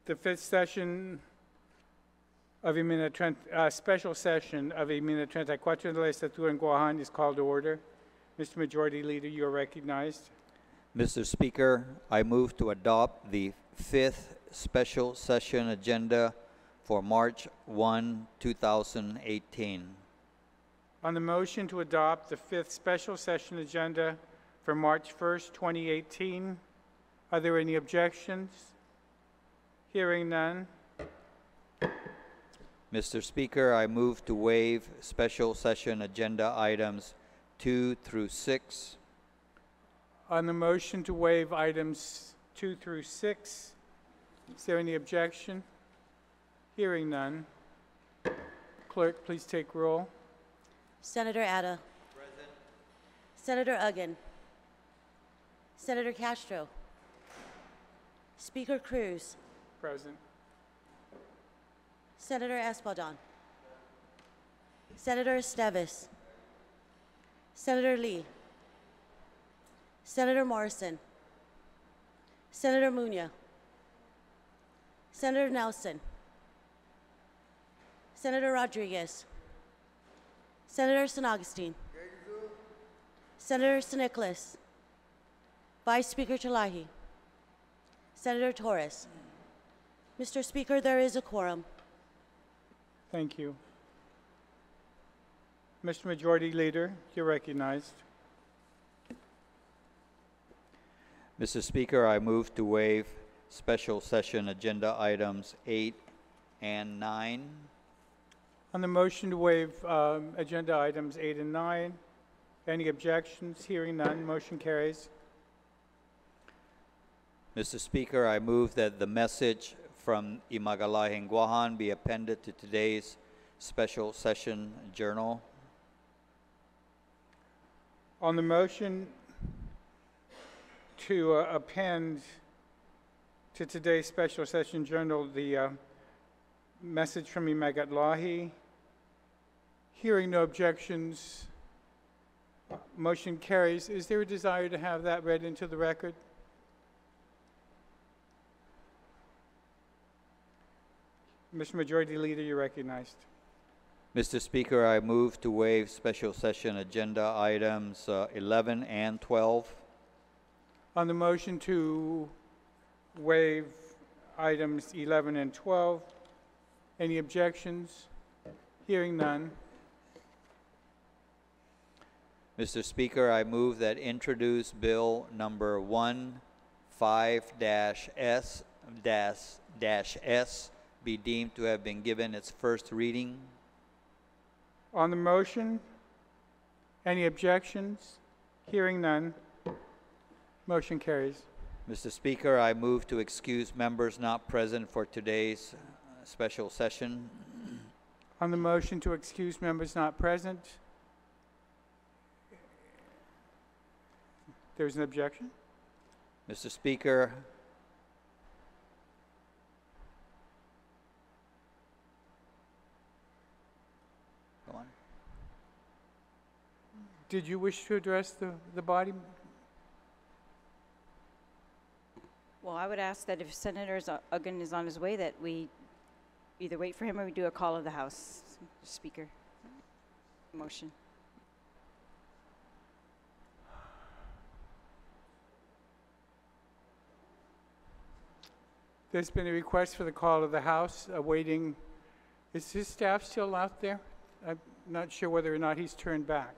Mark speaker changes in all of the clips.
Speaker 1: The fifth session of special session of Emina 34 de la Estatua en Guahan is called to order. Mr. Majority Leader, you are recognized.
Speaker 2: Mr. Speaker, I move to adopt the fifth special session agenda for March 1, 2018.
Speaker 1: On the motion to adopt the fifth special session agenda for March 1st, 2018, are there any objections? Hearing none.
Speaker 2: Mr. Speaker, I move to waive special session agenda items 2 through 6.
Speaker 1: On the motion to waive items 2 through 6, is there any objection? Hearing none. Clerk, please take roll.
Speaker 3: Senator Atta. Present. Senator Uggan. Senator Castro. Speaker Cruz.
Speaker 1: Present.
Speaker 3: Senator Espadon. Senator Esteves. Senator Lee. Senator Morrison. Senator Muñoz. Senator Nelson. Senator Rodriguez. Senator San Augustine. Senator San Nicolas. Vice Speaker Chalahi. Senator Torres. Mr. Speaker, there is a quorum.
Speaker 1: Thank you. Mr. Majority Leader, you're recognized.
Speaker 2: Mr. Speaker, I move to waive special session agenda items 8 and 9.
Speaker 1: On the motion to waive agenda items 8 and 9, any objections? Hearing none, motion carries.
Speaker 2: Mr. Speaker, I move that the message from Imagalahin Guahan be appended to today's special session journal.
Speaker 1: On the motion to append to today's special session journal the message from Imagatlahi, hearing no objections, motion carries. Is there a desire to have that read into the record? Mr. Majority Leader, you're recognized.
Speaker 2: Mr. Speaker, I move to waive special session agenda items 11 and 12.
Speaker 1: On the motion to waive items 11 and 12, any objections? Hearing none.
Speaker 2: Mr. Speaker, I move that introduce bill number 15-S be deemed to have been given its first reading.
Speaker 1: On the motion, any objections? Hearing none. Motion carries.
Speaker 2: Mr. Speaker, I move to excuse members not present for today's special session.
Speaker 1: On the motion to excuse members not present, there's an objection.
Speaker 2: Mr. Speaker, go on.
Speaker 1: Did you wish to address the body?
Speaker 4: Well, I would ask that if Senator Uggan is on his way, that we either wait for him or we do a call of the House. Speaker. Motion.
Speaker 1: There's been a request for the call of the House, awaiting. Is his staff still out there? I'm not sure whether or not he's turned back.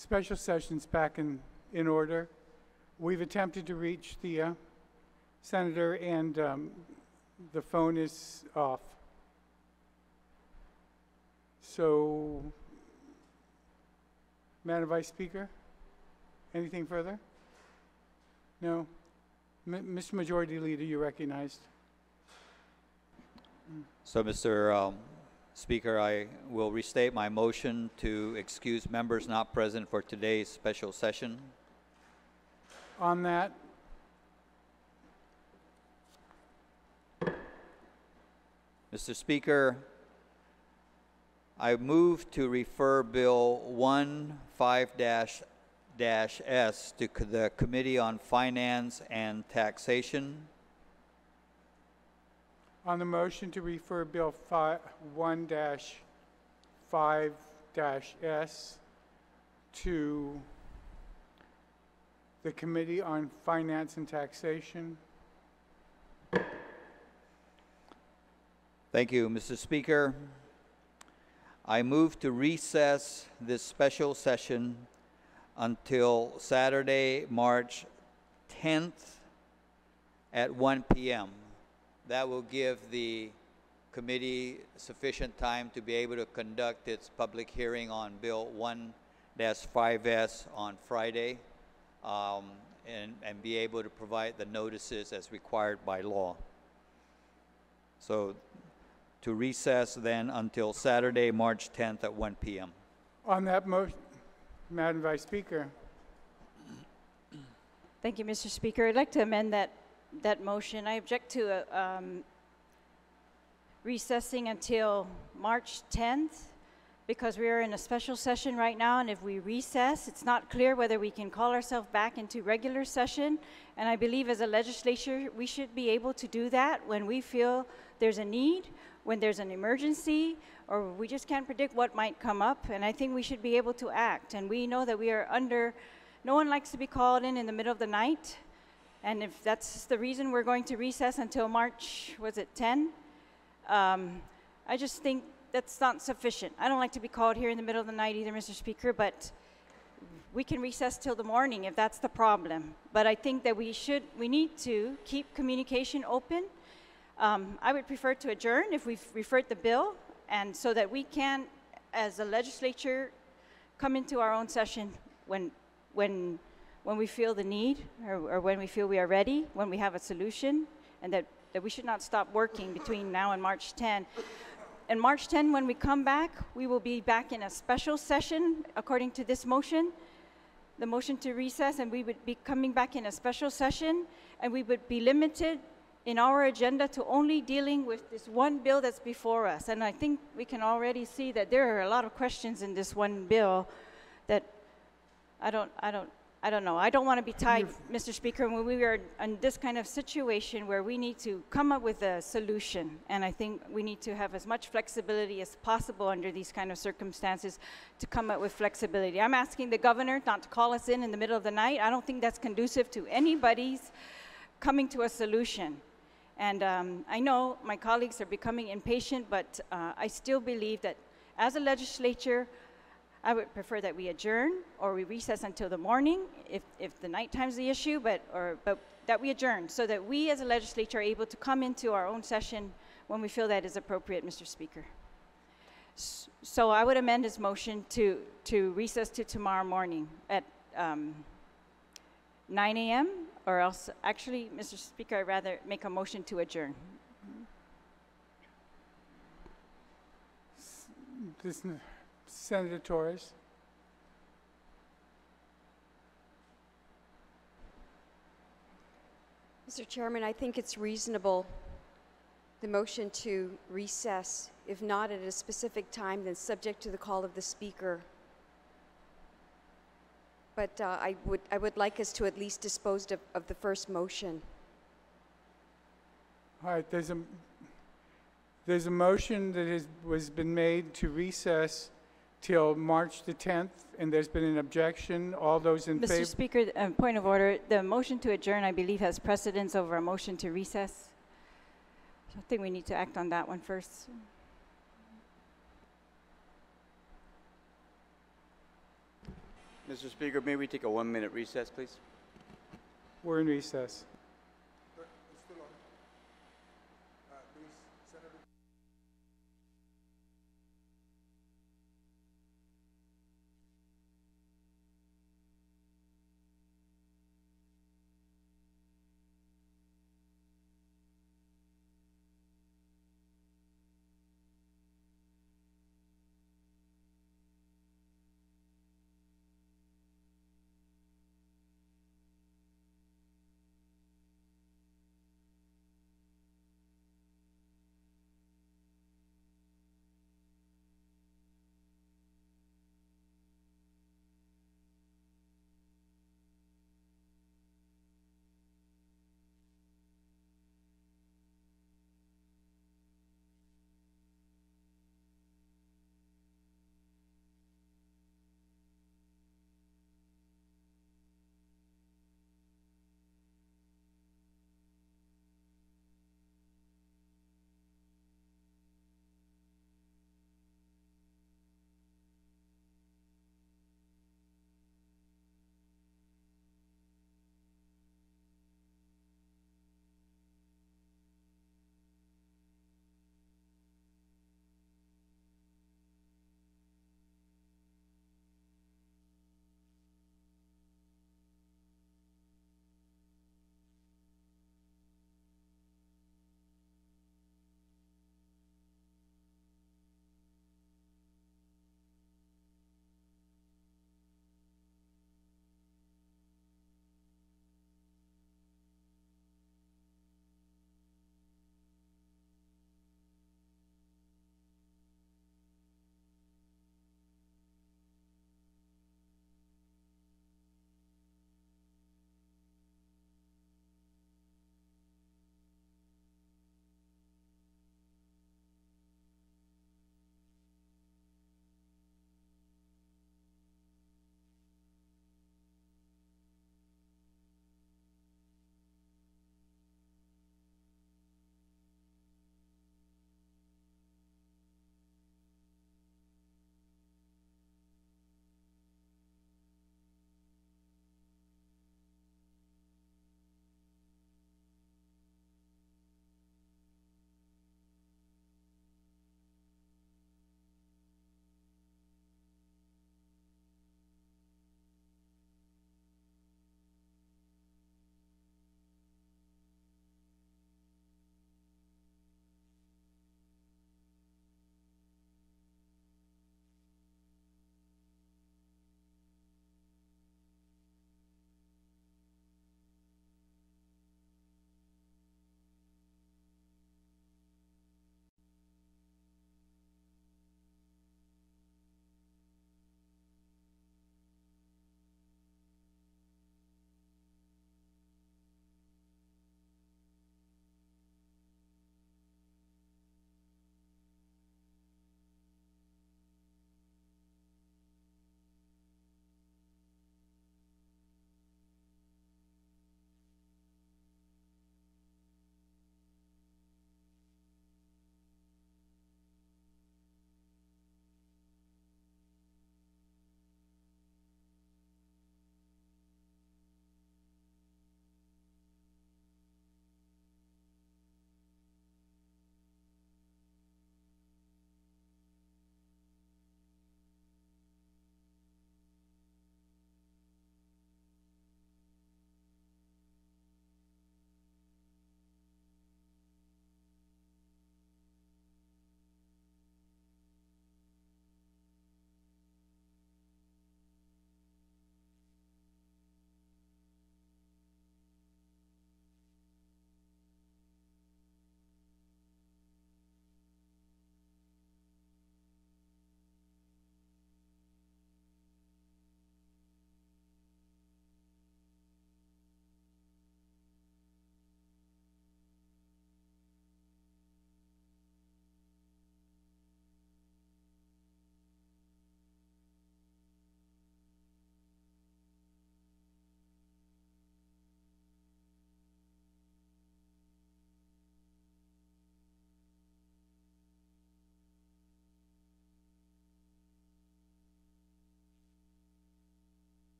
Speaker 1: special session's back in order. We've attempted to reach the senator, and the phone is off. So, Madam Vice Speaker, anything further? No? Mr. Majority Leader, you're recognized.
Speaker 2: So, Mr. Speaker, I will restate my motion to excuse members not present for today's special session.
Speaker 1: On that,
Speaker 2: Mr. Speaker, I move to refer Bill 15-S to the Committee on Finance and Taxation.
Speaker 1: on the motion to refer Bill 1-5-S to the Committee on Finance and Taxation.
Speaker 2: Thank you, Mr. Speaker. I move to recess this special session until Saturday, March 10th at 1 p.m. That will give the committee sufficient time to be able to conduct its public hearing on Bill 1-5S on Friday and be able to provide the notices as required by law. So to recess then until Saturday, March 10th at 1 p.m.
Speaker 1: On that motion, Madam Vice Speaker.
Speaker 4: Thank you, Mr. Speaker. I'd like to amend that motion. I object to recessing until March 10th because we are in a special session right now, and if we recess, it's not clear whether we can call ourselves back into regular session. And I believe as a legislature, we should be able to do that when we feel there's a need, when there's an emergency, or we just can't predict what might come up. And I think we should be able to act. And we know that we are under, no one likes to be called in the middle of the night. And if that's the reason we're going to recess until March, was it 10? I just think that's not sufficient. I don't like to be called here in the middle of the night either, Mr. Speaker, but we can recess till the morning if that's the problem. But I think that we need to keep communication open. I would prefer to adjourn if we've referred the bill, and so that we can, as a legislature, come into our own session when we feel the need, or when we feel we are ready, when we have a solution, and that we should not stop working between now and March 10. And March 10, when we come back, we will be back in a special session, according to this motion, the motion to recess, and we would be coming back in a special session, and we would be limited in our agenda to only dealing with this one bill that's before us. And I think we can already see that there are a lot of questions in this one bill that I don't know. I don't want to be tied, Mr. Speaker, when we are in this kind of situation where we need to come up with a solution. And I think we need to have as much flexibility as possible under these kind of circumstances to come up with flexibility. I'm asking the governor not to call us in the middle of the night. I don't think that's conducive to anybody's coming to a solution. And I know my colleagues are becoming impatient, but I still believe that as a legislature, I would prefer that we adjourn or we recess until the morning if the nighttime's the issue, but that we adjourn so that we as a legislature are able to come into our own session when we feel that is appropriate, Mr. Speaker. So I would amend his motion to recess to tomorrow morning at 9 a.m. or else, actually, Mr. Speaker, I'd rather make a motion to adjourn.
Speaker 1: Senator Torres.
Speaker 5: Mr. Chairman, I think it's reasonable, the motion to recess, if not at a specific time, then subject to the call of the Speaker. But I would like us to at least dispose of the first motion.
Speaker 1: All right, there's a motion that was been made to recess till March the 10th, and there's been an objection. All those in favor?
Speaker 4: Mr. Speaker, point of order. The motion to adjourn, I believe, has precedence over a motion to recess. So I think we need to act on that one first.
Speaker 6: Mr. Speaker, may we take a 1-minute recess, please?
Speaker 1: We're in recess.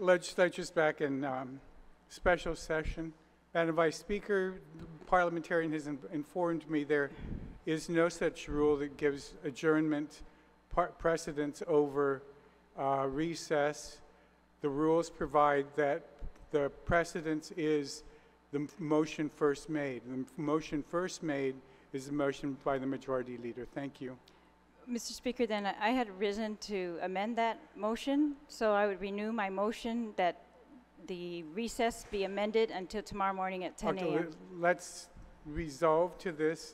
Speaker 1: Legislature's back in special session. Madam Vice Speaker, the parliamentarian has informed me there is no such rule that gives adjournment precedence over recess. The rules provide that the precedence is the motion first made. The motion first made is the motion by the majority leader. Thank you.
Speaker 4: Mr. Speaker, then I had risen to amend that motion, so I would renew my motion that the recess be amended until tomorrow morning at 10
Speaker 1: Okay,
Speaker 4: a.m.
Speaker 1: let's resolve to this.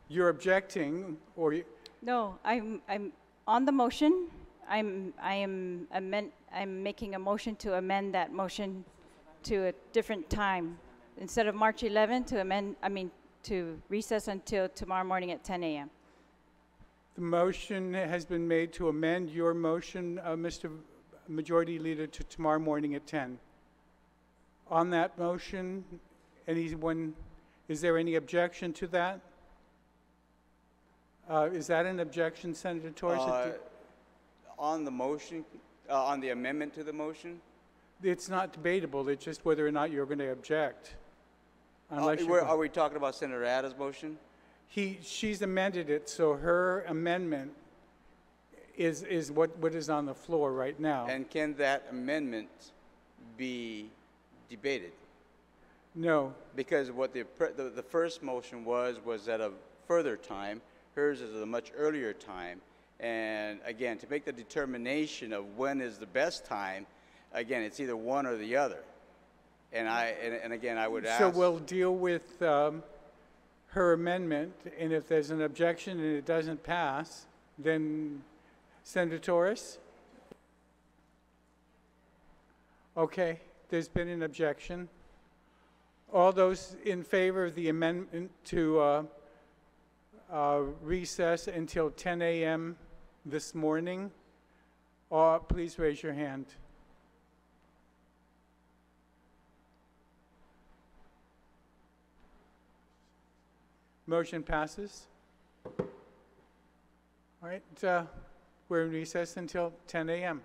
Speaker 1: You're objecting, or
Speaker 4: No, I'm on the motion. I'm making a motion to amend that motion to a different time. Instead of March 11 to recess until tomorrow morning at 10 a.m.
Speaker 1: the motion has been made to amend your motion, Mr. Majority Leader, to tomorrow morning at 10. On that motion, is there any objection to that? Is that an objection, Senator Torres?
Speaker 6: On the motion, on the amendment to the motion?
Speaker 1: It's not debatable. It's just whether or not you're going to object.
Speaker 6: Are we talking about Senator Adams' motion?
Speaker 1: She's amended it, so her amendment is what is on the floor right now.
Speaker 6: And can that amendment be debated?
Speaker 1: No.
Speaker 6: Because what the first motion was at a further time. Hers is at a much earlier time. And again, to make the determination of when is the best time, again, it's either one or the other. And again, I would ask.
Speaker 1: So we'll deal with her amendment, and if there's an objection and it doesn't pass, then Senator Torres? Okay, there's been an objection. All those in favor of the amendment to recess until 10 a.m. this morning, please raise your hand. Motion passes. All right, we're in recess until 10 a.m.